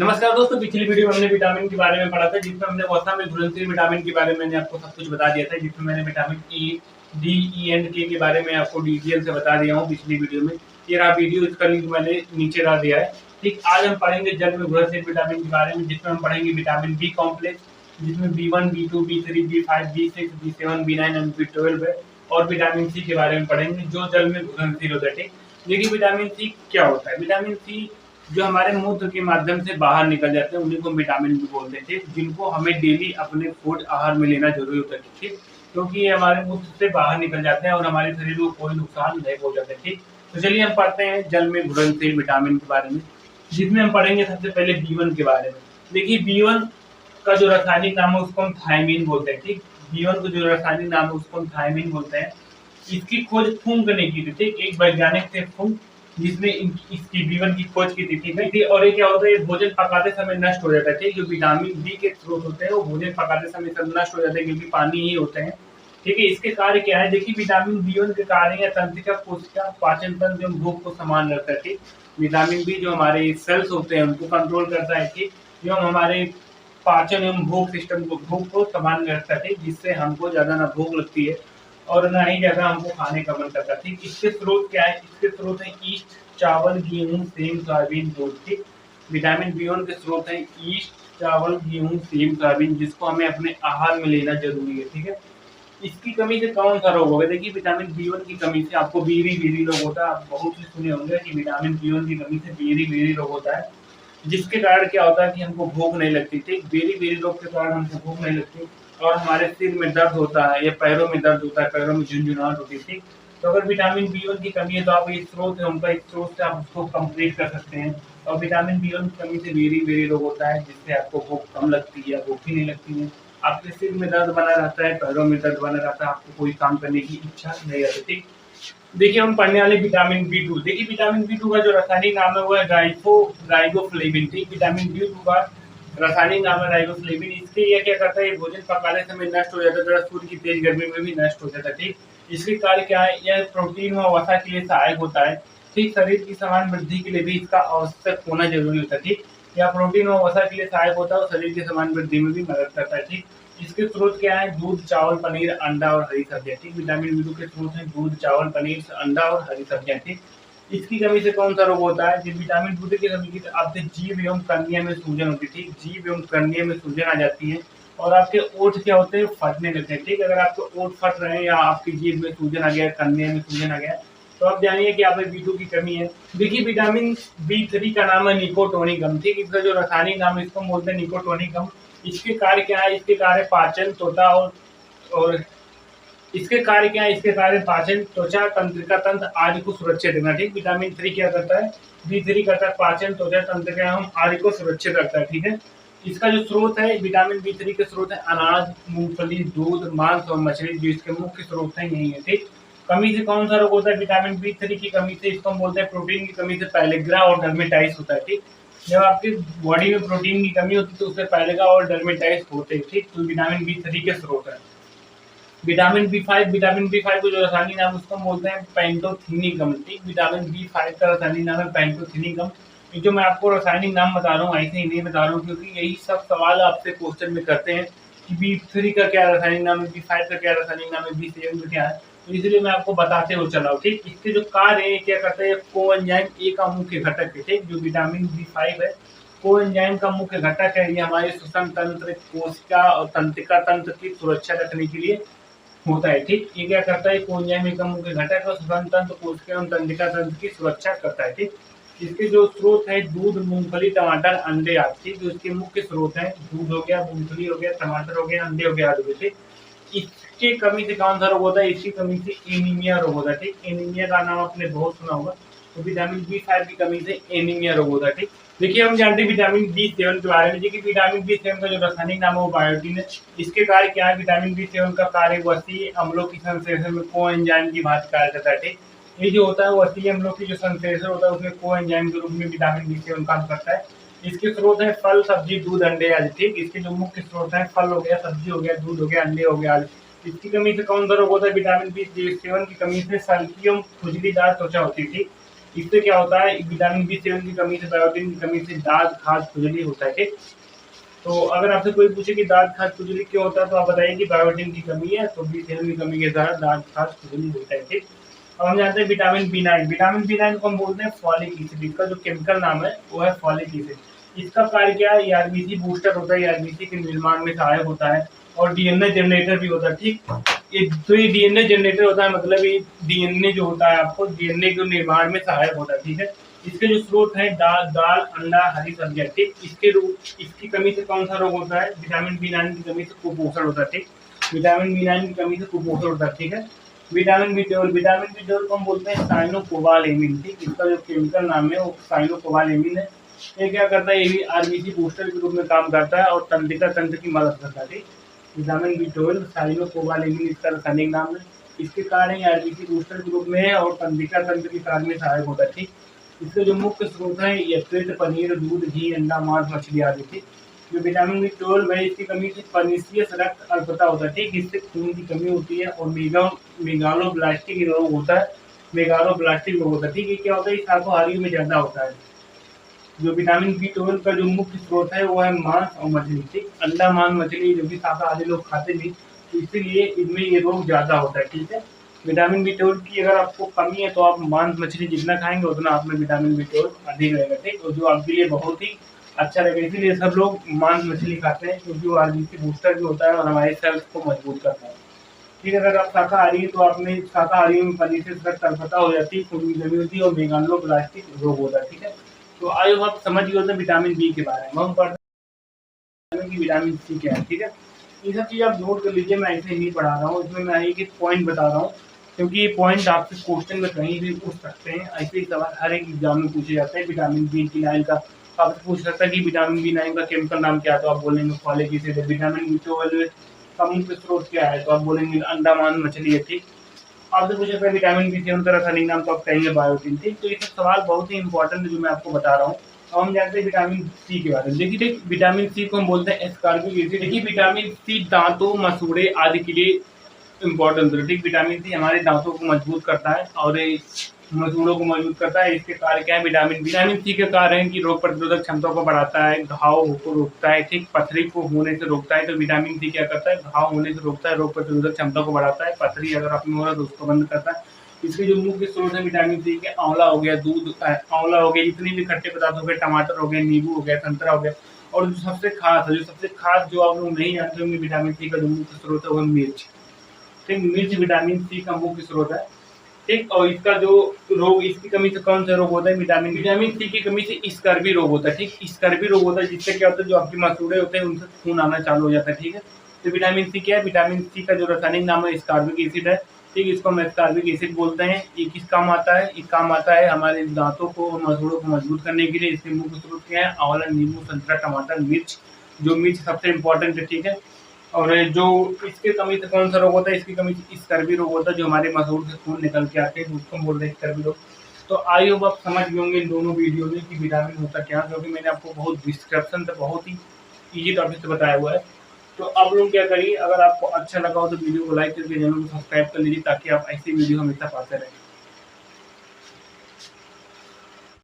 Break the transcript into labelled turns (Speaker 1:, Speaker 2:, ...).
Speaker 1: नमस्कार दोस्तों, पिछली वीडियो में हमने विटामिन के बारे में पढ़ा था, जिसमें हमने वसा में घुलनशील विटामिन के बारे में मैंने आपको सब कुछ बता दिया था, जिसमें मैंने vitamin E, D, E and के बारे में आपको डिटेल से बता दिया हूँ पिछली वीडियो में। ये रहा वीडियो, इसका लिंक मैंने नीचे डाल दिया है। ठीक, आज हम पढ़ेंगे जल में घुलनशील विटामिन के बारे में, जिसमें हम पढ़ेंगे विटामिन बी कॉम्प्लेक्स, जिसमें B1, B2, B3, B5, B6, B7, B9 and B12 है। और विटामिन सी के बारे में पढ़ेंगे जो जल में घुलनशील होता है। ठीक, देखिए विटामिन सी क्या होता है। विटामिन सी जो हमारे मूत्र के माध्यम से बाहर निकल जाते हैं उन्हीं को विटामिन बी बोलते हैं, ठीक, जिनको हमें डेली अपने फूड आहार में लेना जरूरी होता है, ठीक, क्योंकि ये हमारे मूत्र से बाहर निकल जाते हैं और हमारे शरीर को कोई नुकसान नहीं पहुंचाते। ठीक, तो चलिए हम पढ़ते हैं जल में घुलनशील विटामिन के बारे में, जिसमें हम पढ़ेंगे सबसे पहले B1 के बारे में। देखिए B1 का जो रासायनिक नाम है उसको हम थायमीन बोलते हैं। ठीक, B1 का जो रासायनिक नाम है उसको हम थायमीन बोलते हैं। इसकी खोज फुंक ने की थी। ठीक, एक वैज्ञानिक थे फुंक, जिसने इसकी B1 की खोज की थी। और ये क्या होता है, भोजन पकाते समय नष्ट हो जाता है। ठीक, जो विटामिन बी के स्रोत होते हैं वो भोजन पकाते समय सब नष्ट हो जाते हैं, क्योंकि पानी ही होते हैं। ठीक है, इसके कार्य क्या है, देखिए विटामिन B1 के कार्य है तंत्रिका, कोशिका, पाचन तंत्र एवं भूख को समान रखता है। ठीक, विटामिन बी जो हमारे सेल्स होते हैं उनको कंट्रोल करता है। ठीक, एवं हमारे पाचन एवं भूख सिस्टम को, भूख को समान रखता है, जिससे हमको ज्यादा ना भूख लगती है और ना ही ज्यादा हमको खाने का मन करता है। ठीक, इसके स्रोत क्या है, इसके स्रोत है ईस्ट, चावल, गेहूं, सेम, सोयाबीन, दूध। ठीक, विटामिन B1 के स्रोत है ईस्ट, चावल, गेहूं, सेम, सोयाबीन, जिसको हमें अपने आहार में लेना जरूरी है। ठीक है, इसकी कमी से कौन सा रोग होगा, देखिए विटामिन B1 की कमी से आपको बेरी रोग होता है। आप बहुत से सुने होंगे कि विटामिन B1 की कमी से बेरी रोग होता है, जिसके कारण क्या होता है कि हमको भूख नहीं लगती। ठीक, बेरी रोग के कारण हमको भूख नहीं लगती और हमारे सिर में दर्द होता है या पैरों में दर्द होता है, पैरों में झुंझुनाहट होती है। ठीक, तो अगर विटामिन B1 की कमी है तो आप इस स्रोत है उनका, इस स्रोत से आप उसको कंप्लीट कर सकते हैं। और विटामिन B1 की कमी से बेरी रोग होता है, जिससे आपको भूख कम लगती है या भूख ही नहीं लगती है। आपके सिर में दर्द बना रहता है, पैरों में दर्द बना रहता है, आपको कोई काम करने की इच्छा नहीं रहती। ठीक, देखिए हम पढ़ने वाले विटामिन B2। देखिए विटामिन B2 का जो रासायनिक नाम है वो है राइबोफ्लेविन। ठीक, विटामिन B2 का रासायनिक नाम है राइबोफ्लेविन। इसके ये क्या करता है, ये भोजन पकाने समय नष्ट हो जाता है, तथा सूर्य की तेज गर्मी में भी नष्ट हो जाता है। ठीक, इसके कार्य क्या है, यह प्रोटीन व वसा के लिए सहायक होता है। ठीक, शरीर की समान वृद्धि के लिए भी इसका आवश्यक होना जरूरी होता है। ठीक, यह प्रोटीन व वसा के लिए सहायक होता है और शरीर की समान वृद्धि में भी मदद करता है। ठीक, इसके स्रोत क्या है, दूध, चावल, पनीर, अंडा और हरी सब्जियां। ठीक, विटामिन B2 के स्रोत हैं दूध, चावल, पनीर, अंडा और हरी सब्जियां। ठीक, इसकी कमी से कौन सा रोग होता है, जब विटामिन B2 की कमी की आपके जीभ एवं कर्निया में सूजन होती है। ठीक, जीभ एवं कर्निया में सूजन आ जाती है और आपके ओठ क्या होते हैं, फटने लगते हैं। ठीक, अगर आपके ओठ फट रहे हैं या आपकी जीभ में सूजन आ गया, कर्निया में सूजन आ गया, तो आप जानिए कि आप में B2 की कमी है। देखिए विटामिन B3 का नाम है निकोटोनिकम। ठीक, इसका जो रासायनिक नाम है इसको बोलते हैं निकोटोनिकम। इसके कार्य क्या है, इसके कार्य पाचन, त्वचा और इसके कार्य क्या है, इसके कार्य पाचन, त्वचा, तंत्रिका तंत्र आदि को सुरक्षित रखना। ठीक, विटामिन 3 क्या करता है, B3 करता है पाचन, त्वचा, तंत्रिका एवं आदि को सुरक्षित रखता है। ठीक है, इसका जो स्रोत है विटामिन B3 के स्रोत है अनाज, मूंगफली, दूध, मांस और मछली, जो इसके मुख्य स्रोत है यही है। ठीक, कमी से कौन सा रोग होता है, विटामिन B3 की कमी से इसको हम बोलते हैं प्रोटीन की कमी से पैलेग्रा और डर्मेटाइटिस होता है। ठीक, जब आपकी बॉडी में प्रोटीन की कमी होती है तो उससे पैलेगा और डर्मेटाइटिस होते हैं। ठीक, तो विटामिन B3 के स्रोत है। विटामिन B5 को जो रासायनिक नाम उसको हम बोलते हैं पेंटोथेनिकम। ठीक, विटामिन B5 का रासायनिक नाम है पेंटोथेनिकम। ये जो मैं आपको रासायनिक नाम बता रहा हूँ ऐसे ही नहीं बता रहा हूँ, क्योंकि यही सब सवाल आपसे क्वेश्चन में करते हैं कि B3 का क्या रासायनिक नाम है, B5 का क्या रासायनिक नाम है, B7 का क्या है, तो इसलिए मैं आपको बताते हुए चला हूँ। ठीक, इसके जो कार्य है क्या करते हैं, कोएंजाइम ए का मुख्य घटक है। ठीक, जो विटामिन B5 है कोएंजाइम का मुख्य घटक है, ये हमारे श्वसन तंत्र, कोशिका और तंत्रिका तंत्र की सुरक्षा रखने के लिए होता है। ठीक, ये क्या करता है, कोएंजाइम एक मुख्य घटक और श्वसन तंत्र, कोशिका एवं तंत्रिका तंत्र की सुरक्षा करता है। ठीक, इसके जो स्रोत है दूध, मूंगफली, टमाटर, अंडे आदि, जो इसके मुख्य स्रोत हैं, दूध हो गया, मूंगफली हो गया, टमाटर हो गया, अंडे हो गया आदि। ठीक, इसके कमी से कौन सा रोग होता है, इसकी कमी से एनीमिया रोग होता है। ठीक, एनीमिया का नाम आपने बहुत सुना होगा, तो विटामिन B5 की कमी से एनीमिया रोग होता है। ठीक, देखिए हम जानते हैं विटामिन B7 के बारे में। देखिए विटामिन B7 का जो रासायनिक नाम है वो बायोटीन है। इसके कार्य क्या है, विटामिन B7 का कार्य वसीय अम्लों की संश्लेषण में कोएंजाइम की भांति कार्य करता है। ठीक, ये जो होता है वसीय अम्लों की जो संश्लेषण होता है उसमें कोएंजाइम के रूप में विटामिन B7 काम करता है। इसके स्रोत है फल, सब्जी, दूध, अंडे आदि। ठीक, इसके जो मुख्य स्रोत है फल हो गया, सब्जी हो गया, दूध हो गया, अंडे हो गया आदि। इसकी कमी से कौन सा रोग होता है, विटामिन B7 की कमी से सल्फियम खुजलीदार त्वचा होती है। ठीक, इससे क्या होता है, विटामिन B7 की कमी से, बायोटिन की कमी से दांत खाज खुजली होता है। ठीक, तो अगर आपसे कोई पूछे कि दांत खाज खुजली क्यों होता है, तो आप बताइए कि बायोटिन की कमी है, तो B7 की कमी के कारण दांत खाज खुजली होता है। ठीक, अब हम जानते हैं विटामिन B9। विटामिन B9 को हम बोलते हैं फॉलिक एसिड। इसका जो केमिकल नाम है वो है फॉलिक एसिड। इसका कार्य क्या है, आरबीसी बूस्टर होता है, आरबीसी के निर्माण में सहायक होता है और डीएनए जनरेटर भी होता है। ठीक, ये डीएनए जनरेटर होता है, मतलब ये डीएनए जो होता है आपको डीएनए के निर्माण में सहायक होता है। ठीक है, इसके जो स्रोत है दाल, अंडा, हरी सब्जियां। ठीक, इसकी कमी से कौन सा रोग होता है, विटामिन B9 की कमी से कुपोषण होता है। ठीक, विटामिन B9 की कमी से कुपोषण होता है। ठीक है, विटामिन B12 को हम बोलते हैं साइनोकोबालेमिन। ठीक, इसका जो केमिकल नाम है वो साइनोकोबालेमिन है। ये क्या करता है, ये भी आरबीसी बूस्टर के रूप में काम करता है और तंत्रिका तंत्र की मदद करता है। ठीक, विटामिन B12 साइनोकोबालेमिन इसका रासायनिक नाम है। इसके कारण आरबीसी बूस्टर के रूप में है और तंत्रिका तंत्र के कार्य में सहायक होता है। ठीक, इसके जो मुख्य स्रोत है यकृत, पनीर, दूध, घी, अंडा, मांस, मछली आदि। ठीक, जो विटामिन B12 है इसकी कमी से पर्निशियस रक्त अल्पता होता है। ठीक, इससे खून की कमी होती है और मेगालोब्लास्टिक रोग होता है। मेगालोब्लास्टिक रोग होता है। ठीक, ये क्या होता है, शाकाहारियों में ज्यादा होता है। जो विटामिन B12 का जो मुख्य स्रोत है वो है मांस और मछली। ठीक, अंडा, मांस, मछली जो कि शाकाहारी लोग खाते नहीं, तो इसीलिए इनमें ये रोग ज्यादा होता है। ठीक है, विटामिन B12 की अगर आपको कमी है तो आप मांस मछली जितना खाएंगे उतना आप में विटामिन B12 अधिक रहेगा। ठीक, और जो आपके लिए बहुत ही अच्छा रहेगा, इसीलिए सब लोग मांस मछली खाते हैं क्योंकि वो आरबीसी बूस्टर भी होता है और हमारे सेल्स को मजबूत करता है। ठीक है, अगर आप शाकाहारी हैं तो आप में शाकाहारी में पर्निशियस रक्त अल्पता हो जाती है, खून की कमी होती है और मेगालोब्लास्टिक रोग होता है। ठीक है, तो आई होप आप समझ गए होते हैं विटामिन बी के बारे में। हम पढ़ते हैं कि विटामिन सी क्या है। ठीक है, ये सब चीज़ आप नोट कर लीजिए, मैं ऐसे नहीं पढ़ा रहा हूँ, इसमें मैं एक पॉइंट बता रहा हूँ क्योंकि ये पॉइंट आपसे क्वेश्चन में कहीं भी पूछ सकते हैं। ऐसे ही सवाल हर एक एग्जाम में पूछे जाते हैं। विटामिन B9 का आपसे पूछ सकता है कि विटामिन B9 का केमिकल नाम क्या है, तो आप बोलेंगे फॉलिक एसिड है। विटामिन B12 का मुख्य स्रोत क्या है, तो आप बोलेंगे अंडा, मांस, मछली है। ठीक, आपसे पूछा था विटामिन B7 का रासायनिक नाम, तो आप कहेंगे बायोटिन। ठीक, तो ये सब सवाल बहुत ही इंपॉर्टेंट है जो मैं आपको बता रहा हूँ। अब हम जानते हैं विटामिन सी के बारे में। देखिए, विटामिन सी को हम बोलते हैं एस्कॉर्बिक एसिड। देखिए, विटामिन सी दांतों, मसूड़े आदि के लिए इम्पोर्टेंट है। ठीक, विटामिन सी हमारे दांतों को मजबूत करता है और मसूड़ों को मजबूत करता है। इसके कार्य क्या है, विटामिन सी के कार्य है कि रोग प्रतिरोधक क्षमता को बढ़ाता है, घाव को रोकता है। ठीक, पथरी को होने से रोकता है। तो विटामिन सी क्या करता है, घाव होने से रोकता है, रोग प्रतिरोधक क्षमता को बढ़ाता है, पथरी अगर आप में हो रहा है तो उसको बंद करता है। इसके जो मुख्य स्रोत है विटामिन सी के, आंवला हो गया, दूध, आंवला हो गया, जितनी भी खट्टे पदार्थ हो गए, टमाटर हो गया, नींबू हो गया, संतरा हो गया। और जो सबसे खास जो आप लोग नहीं जानते होंगे विटामिन सी का जो मुख्य स्रोत है वो मिर्च। ठीक, मिर्च विटामिन सी का मुख्य स्रोत है। ठीक, और इसका जो रोग, इसकी कमी से कौन सा रोग होता है, विटामिन सी की कमी से स्कर्वी रोग होता है। ठीक, स्कर्वी रोग होता है जिससे क्या होता है, जो आपके मसूड़े होते हैं उनसे खून आना चालू हो जाता है। ठीक है, तो विटामिन सी क्या है, विटामिन सी का जो रासायनिक नाम है स्कॉर्बिक एसिड है। ठीक, इसको हम स्कॉर्बिक एसिड बोलते हैं। ये किस काम आता है, ये काम आता है हमारे दांतों को और मसूड़ों को मजबूत करने के लिए। इसके मुख्य स्रोत क्या है, आंवला, नींबू, संतरा, टमाटर, मिर्च। जो मिर्च सबसे इम्पोर्टेंट है। ठीक है, और जो इसके कमी से कौन सा रोग होता है, इसकी कमी से स्कर्वी रोग होता है, जो हमारे मसूड़ से खून निकल के आते हैं उसको हम बोलते हैं स्कर्वी रोग। तो आई होप आप समझ गए होंगे इन दोनों वीडियो में कि विटामिन होता क्या, क्योंकि मैंने आपको बहुत डिस्क्रिप्शन से बहुत ही ईजी टॉपिक से बताया हुआ है। तो आप लोग क्या करिए, अगर आपको अच्छा लगा हो तो वीडियो को लाइक करके चैनल को सब्सक्राइब कर लीजिए ताकि आप ऐसी वीडियो हमेशा पाते रहें।